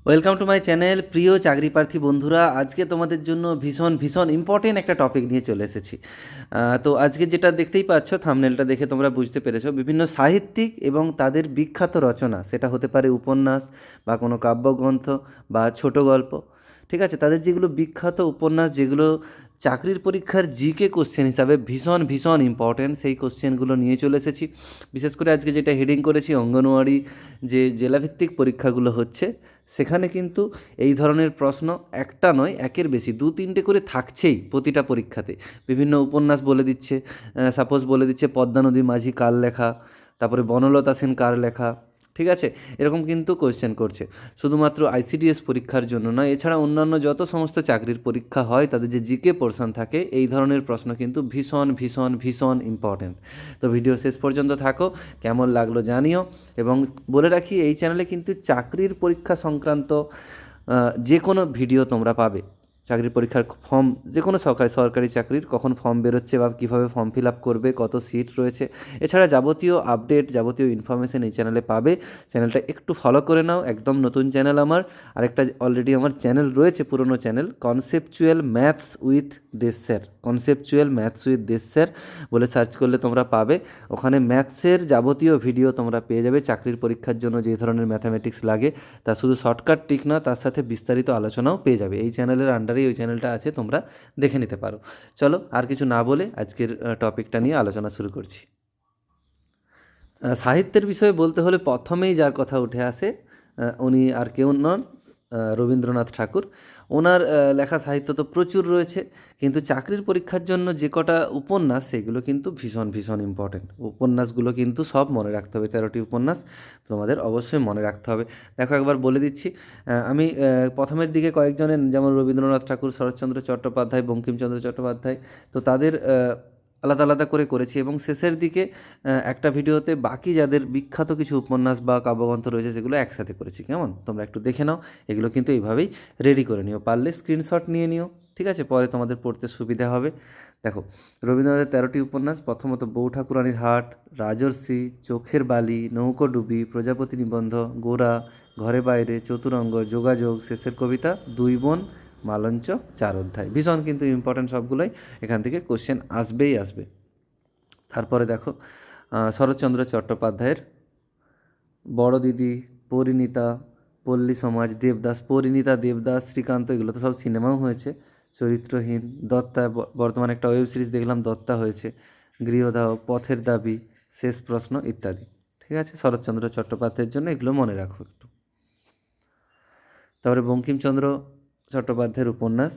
Welcome to my channel. প্রিয় চাকরি প্রার্থী বন্ধুরা, আজকে তোমাদের জন্য ভীষণ ভীষণ ইম্পর্টেন্ট একটা টপিক নিয়ে চলে এসেছি। তো আজকে যেটা দেখতেই পাচ্ছ, থাম্বনেলটা দেখে তোমরা বুঝতে পেরেছো, বিভিন্ন সাহিত্যিক এবং তাদের বিখ্যাত রচনা, সেটা হতে পারে উপন্যাস বা কোনো কাব্যগ্রন্থ বা ছোট গল্প। ঠিক আছে, তাদের যেগুলো বিখ্যাত উপন্যাস, যেগুলো চাকরির পরীক্ষার জিকে কোশ্চেন হিসাবে ভীষণ ভীষণ ইম্পর্টেন্ট, সেই কোশ্চেনগুলো নিয়ে চলে এসেছি। বিশেষ করে আজকে যেটা হেডিং করেছি, অঙ্গনওয়াড়ি যে জেলাভিত্তিক পরীক্ষাগুলো হচ্ছে, সেখানে কিন্তু এই ধরনের প্রশ্ন একটা নয়, একের বেশি, দু তিনটে করে থাকছেই প্রতিটা পরীক্ষাতে। বিভিন্ন উপন্যাস বলে দিচ্ছে, সাপোজ বলে দিচ্ছে পদ্মা নদী মাঝি কার লেখা, তারপরে বনলতা সেন কার লেখা। ঠিক আছে, এরকম কিন্তু কোয়েশ্চেন করছে। শুধুমাত্র আইসিডিএস পরীক্ষার জন্য নয়, এছাড়া অন্যান্য যত সমস্ত চাকরির পরীক্ষা হয়, তাদের যে জিকে পোর্শন থাকে, এই ধরনের প্রশ্ন কিন্তু ভীষণ ভীষণ ভীষণ ইম্পর্ট্যান্ট। তো ভিডিও শেষ পর্যন্ত থাকো, কেমন লাগলো জানিও। এবং বলে রাখি, এই চ্যানেলে কিন্তু চাকরির পরীক্ষা সংক্রান্ত যে কোনো ভিডিও তোমরা পাবে। চাকরির পরীক্ষার ফর্ম, যে কোনো সরকারি চাকরির কখন ফর্ম বেরোচ্ছে বা কীভাবে ফর্ম ফিল আপ করবে, কত সিট রয়েছে, এছাড়া যাবতীয় আপডেট, যাবতীয় ইনফরমেশন এই চ্যানেলে পাবে। চ্যানেলটা একটু ফলো করে নাও, একদম নতুন চ্যানেল আমার। আরেকটা অলরেডি আমার চ্যানেল রয়েছে, পুরনো চ্যানেল, কনসেপচুয়াল ম্যাথস উইথ দেশ স্যার। কনসেপচুয়াল ম্যাথস উইথ দেশ স্যার বলে সার্চ করলে তোমরা পাবে। ওখানে ম্যাথসের যাবতীয় ভিডিও তোমরা পেয়ে যাবে। চাকরির পরীক্ষার জন্য যে ধরনের ম্যাথামেটিক্স লাগে, তা শুধু শর্টকাট ট্রিক না, তার সাথে বিস্তারিত আলোচনাও পেয়ে যাবে। এই চ্যানেলের আন্ডারেই ওই চ্যানেলটা আছে, তোমরা দেখে নিতে পারো। চলো, আর কিছু না বলে আজকের টপিকটা নিয়ে আলোচনা শুরু করছি। সাহিত্যের বিষয়ে বলতে হলে প্রথমেই যার কথা উঠে আসে, উনি আর কেউ নন, রবীন্দ্রনাথ ঠাকুর। ওনার লেখা সাহিত্য তো প্রচুর রয়েছে, কিন্তু চাকরির পরীক্ষার জন্য যে কটা উপন্যাস, সেগুলো কিন্তু ভীষণ ভীষণ ইম্পর্টেন্ট। উপন্যাসগুলো কিন্তু সব মনে রাখতে হবে, 13টি উপন্যাস তোমাদের অবশ্যই মনে রাখতে হবে। দেখো, একবার বলে দিচ্ছি। আমি প্রথমের দিকে কয়েকজনের, যেমন রবীন্দ্রনাথ ঠাকুর, শরৎচন্দ্র চট্টোপাধ্যায়, বঙ্কিমচন্দ্র চট্টোপাধ্যায়, তো তাদের আলাদা আলাদা করে করেছি। এবং শেষের দিকে একটা ভিডিওতে বাকি যাদের বিখ্যাত কিছু উপন্যাস বা কাব্যগ্রন্থ রয়েছে, সেগুলো একসাথে করেছি। কেমন, তোমরা একটু দেখে নাও। এগুলো কিন্তু এইভাবেই রেডি করে নিও, পারলে স্ক্রিনশট নিয়ে নিও। ঠিক আছে, পরে তোমাদের পড়তে সুবিধা হবে। দেখো, রবীন্দ্রনাথের 13টি উপন্যাস, প্রথমত বউ ঠাকুরানীর হাট, রাজর্ষি, চোখের বালি, নৌকোডুবি, প্রজাপতি নিবন্ধ, গোরা, ঘরে বাইরে, চতুরঙ্গ, যোগাযোগ, শেষের কবিতা, দুই বোন, মালঞ্চ, 4 অধ্যায়। ভীষণ কিন্তু ইম্পর্ট্যান্ট সবগুলোই, এখান থেকে কোশ্চেন আসবেই আসবে। তারপরে দেখো, শরৎচন্দ্র চট্টোপাধ্যায়ের বড় দিদি, পরিণীতা, পল্লী সমাজ, দেবদাস। পরিণীতা, দেবদাস, শ্রীকান্ত, এগুলো তো সব সিনেমাও হয়েছে। চরিত্রহীন, দত্তা, বর্তমানে একটা ওয়েব সিরিজ দেখলাম, দত্তা হয়েছে। গৃহদাহ, পথের দাবি, শেষ প্রশ্ন ইত্যাদি। ঠিক আছে, শরৎচন্দ্র চট্টোপাধ্যায়ের জন্য এগুলো মনে রাখো একটু। তারপরে বঙ্কিমচন্দ্র চট্টোপাধ্যায়ের উপন্যাস,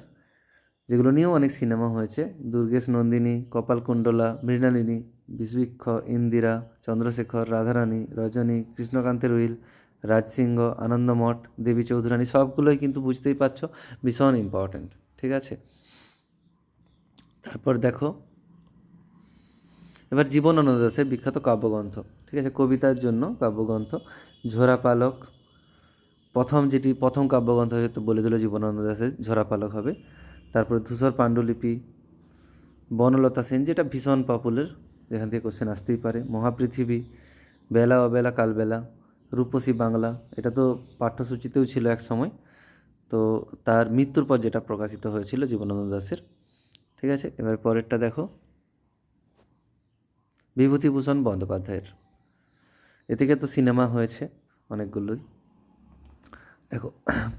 যেগুলো নিয়েও অনেক সিনেমা হয়েছে, দুর্গেশ নন্দিনী, কপালকুণ্ডলা, মৃণালিনী, বিষবৃক্ষ, ইন্দিরা, চন্দ্রশেখর, রাধারানী, রজনী, কৃষ্ণকান্তের উইল, রাজসিংহ, আনন্দমঠ, দেবী চৌধুরানী, সবগুলোই কিন্তু বুঝতেই পারছো ভীষণ ইম্পর্ট্যান্ট। ঠিক আছে, তারপর দেখো, এবার জীবনানন্দ দাশের বিখ্যাত কাব্যগ্রন্থ। ঠিক আছে, কবিতার জন্য কাব্যগ্রন্থ, ঝোরা পালক। প্রথম কাব্যগ্রন্থ হয়তো বলে দিল জীবনানন্দ দাশের, ঝোরা পালক হবে। তারপরে ধূসর পাণ্ডুলিপি, বনলতা সেন, যেটা ভীষণ পপুলার, যেখান থেকে কোশ্চেন আসতেই পারে। মহাপৃথিবী, বেলা অবেলা কালবেলা, রূপসী বাংলা, এটা তো পাঠ্যসূচিতেও ছিল এক সময়। তো তার মৃত্যুর পর যেটা প্রকাশিত হয়েছিল জীবনানন্দ দাশের। ঠিক আছে, এবার পরেরটা দেখো, বিভূতিভূষণ বন্দ্যোপাধ্যায়ের। এ থেকে তো সিনেমা হয়েছে অনেকগুলোই। দেখো,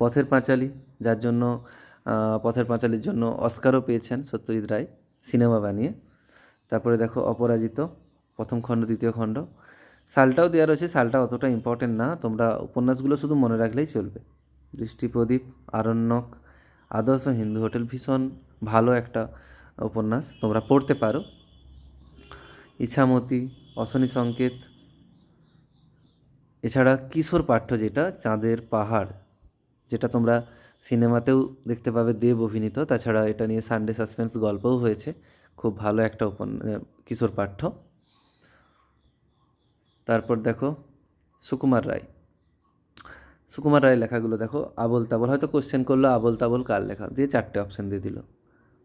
পথের পাঁচালী, যার জন্য পথের পাঁচালীর জন্য অস্কারও পেয়েছেন সত্যজিৎ রায় সিনেমা বানিয়ে। তারপরে দেখো, অপরাজিত, প্রথম খণ্ড, দ্বিতীয় খণ্ড। সালটাও দেওয়া রয়েছে, সালটা অতটা ইম্পর্টেন্ট না, তোমরা উপন্যাসগুলো শুধু মনে রাখলেই চলবে। দৃষ্টিপ্রদীপ, আরণ্যক, আদর্শ হিন্দু হোটেল, ভীষণ ভালো একটা উপন্যাস, তোমরা পড়তে পারো। ইছামতি, অশনি সংকেত, এছাড়া কিশোর পাঠ্য, যেটা চাঁদের পাহাড়, যেটা তোমরা সিনেমাতেও দেখতে পাবে, দেব অভিনীত। তাছাড়া এটা নিয়ে সানডে সাসপেন্স গল্পও হয়েছে, খুব ভালো একটা কিশোর পাঠ্য। তারপর দেখো, সুকুমার রায়। সুকুমার রায়ের লেখাগুলো দেখো, আবোল তাবোল, হয়তো কোশ্চেন করলো আবোল তাবোল কার লেখা, দিয়ে 4টে অপশান দিয়ে দিল।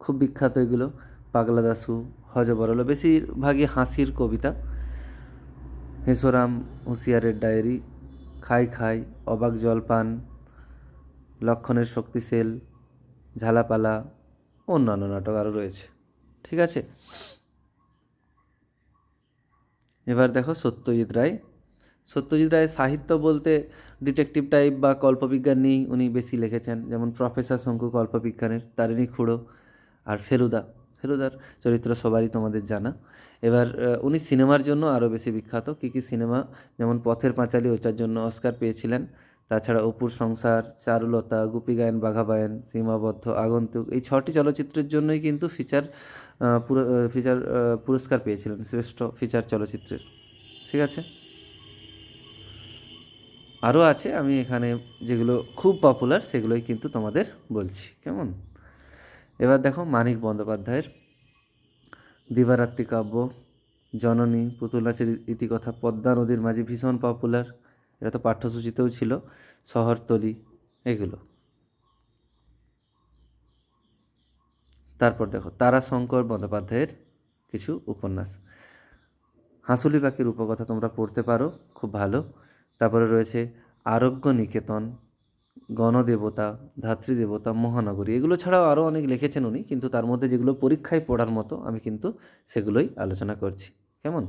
খুব বিখ্যাত এগুলো, পাগলা দাশু, হযবরল, বেশিরভাগই হাসির কবিতা। হেঁসোরাম, হুঁশিয়ারের ডায়েরি, খাই খাই, অবাক জলপান, লক্ষণের শক্তি সেল, ঝালাপালা, অন্যান্য নাটক আরও রয়েছে। ঠিক আছে, এবার দেখো সত্যজিৎ রায়। সত্যজিৎ রায়ের সাহিত্য বলতে ডিটেকটিভ টাইপ বা কল্পবিজ্ঞান নিয়েই উনি বেশি লিখেছেন, যেমন প্রফেসর শঙ্কু কল্পবিজ্ঞানের, তারিণী খুড়ো আর ফেলুদা। ফেলুদার চরিত্র সবারই তোমাদের জানা। এবার উনি সিনেমার জন্য আরও বেশি বিখ্যাত। কী কী সিনেমা, যেমন পথের পাঁচালী, ওইটার জন্য অস্কার পেয়েছিলেন। তাছাড়া অপুর সংসার, চারুলতা, গুপী গায়েন বাঘা বায়েন, সীমাবদ্ধ, আগন্তুক, এই 6টি চলচ্চিত্রের জন্যই কিন্তু ফিচার পুরস্কার পেয়েছিলেন শ্রেষ্ঠ ফিচার চলচ্চিত্রের। ঠিক আছে, আরও আছে, আমি এখানে যেগুলো খুব পপুলার সেগুলোই কিন্তু তোমাদের বলছি, কেমন। এবার দেখো মানিক বন্দ্যোপাধ্যায়ের দিবারাত্রি কাব্য, জননী, পুতুল নাচের ইতিকথা, পদ্মা নদীর মাঝি ভীষণ পপুলার, এটা তো পাঠ্যসূচিতেও ছিল, শহরতলি, এগুলো। তারপর দেখো তারাশঙ্কর বন্দ্যোপাধ্যায়ের কিছু উপন্যাস, হাঁসুলি পাখির উপকথা তোমরা পড়তে পারো, খুব ভালো। তারপরে রয়েছে আরোগ্য নিকেতন, গণদেবতা, ধাত্রীদেবতা, মহানগরী, এগুলো ছাড়াও আরও অনেক লিখেছেন উনি, কিন্তু তার মধ্যে যেগুলো পরীক্ষায় পড়ার মতো আমি কিন্তু সেগুলোই আলোচনা করছি, কেমন।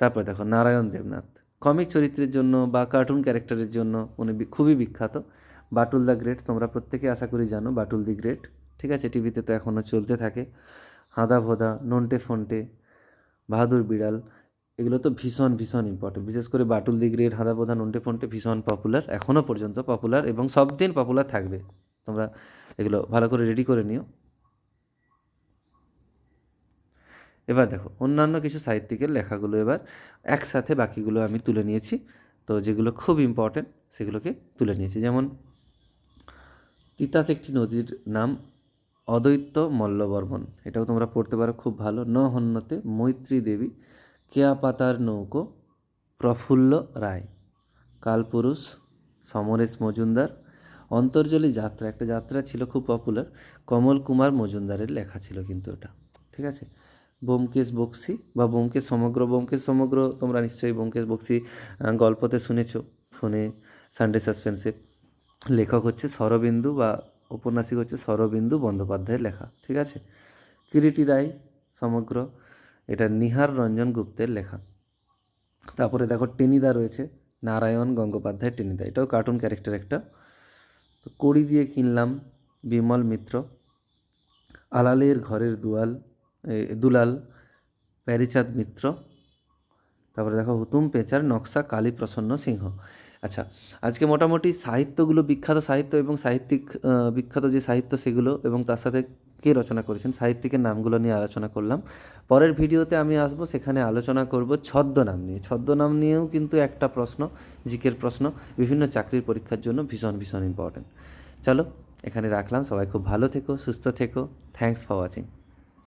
তারপর দেখো নারায়ণ দেবনাথ, কমিক চরিত্রের জন্য বা কার্টুন ক্যারেক্টারের জন্য উনি খুবই বিখ্যাত। বাটুল দ্য গ্রেট, তোমরা প্রত্যেকে আশা করি জানো বাটুল দি গ্রেট। ঠিক আছে, টিভিতে তো এখনও চলতে থাকে। হাঁদা ভোদা, নন্টে ফন্টে, বাহাদুর বিড়াল, এগুলো তো ভীষণ ভীষণ ইম্পর্টেন্ট। বিশেষ করে বাটুল দি গ্রেট, হাঁদা ভোদা, নন্টে ফন্টে ভীষণ পপুলার, এখনও পর্যন্ত পপুলার এবং সব দিন পপুলার থাকবে। তোমরা এগুলো ভালো করে রেডি করে নিও। এবার দেখো অন্যান্য কিছু সাহিত্যিকের লেখাগুলো এবার একসাথে বাকিগুলো আমি তুলে নিয়েছি, তো যেগুলো খুব ইম্পর্টেন্ট সেগুলোকে তুলে নিয়েছি। যেমন তিতাস একটি নদীর নাম, অদ্বৈত মল্লবর্মণ, এটাও তোমরা পড়তে পারো, খুব ভালো। ন হন্যতে, মৈত্রী দেবী, কেয়া পাতার নৌকো, প্রফুল্ল রায়, কালপুরুষ, সমরেশ মজুমদার, অন্তর্জলী যাত্রা, একটা যাত্রা ছিল খুব পপুলার, কমল কুমার মজুমদারের লেখা ছিল কিন্তু ওটা। ঠিক আছে, ব্যোমকেশ বক্সী বা ব্যোমকেশ সমগ্র, ব্যোমকেশ সমগ্র তোমরা নিশ্চয়ই ব্যোমকেশ বক্সী গল্পতে শুনেছো ফোনে, সানডে সাসপেন্সে। লেখক হচ্ছে শরবিন্দু বা ঔপন্যাসিক হচ্ছে শরবিন্দু বন্দ্যোপাধ্যায়ের লেখা। ঠিক আছে, কিরিটি রায় সমগ্র, এটা নিহার রঞ্জন গুপ্তের লেখা। তারপরে দেখো টেনিদা রয়েছে, নারায়ণ গঙ্গোপাধ্যায়ের টেনিদা, এটাও কার্টুন ক্যারেক্টার একটা। তো কড়ি দিয়ে কিনলাম, বিমল মিত্র, আলালের ঘরের দুলাল, প্যারিচাঁদ মিত্র। তারপরে দেখো হুতুম পেঁচার নকশা, কালীপ্রসন্ন সিংহ। আচ্ছা, আজকে মোটামুটি সাহিত্যগুলো, বিখ্যাত সাহিত্য এবং সাহিত্যিক, বিখ্যাত যে সাহিত্য সেগুলো এবং তার সাথে কে রচনা করেছেন সাহিত্যিকের নামগুলো নিয়ে আলোচনা করলাম। পরের ভিডিওতে আমি আসবো, সেখানে আলোচনা করব ছদ্মনাম নিয়ে। ছদ্মনাম নিয়েও কিন্তু একটা প্রশ্ন, জিকের প্রশ্ন, বিভিন্ন চাকরির পরীক্ষার জন্য ভীষণ ভীষণ ইম্পর্ট্যান্ট। চলো এখানে রাখলাম, সবাই খুব ভালো থেকো, সুস্থ থেকো, থ্যাঙ্কস ফর ওয়াচিং।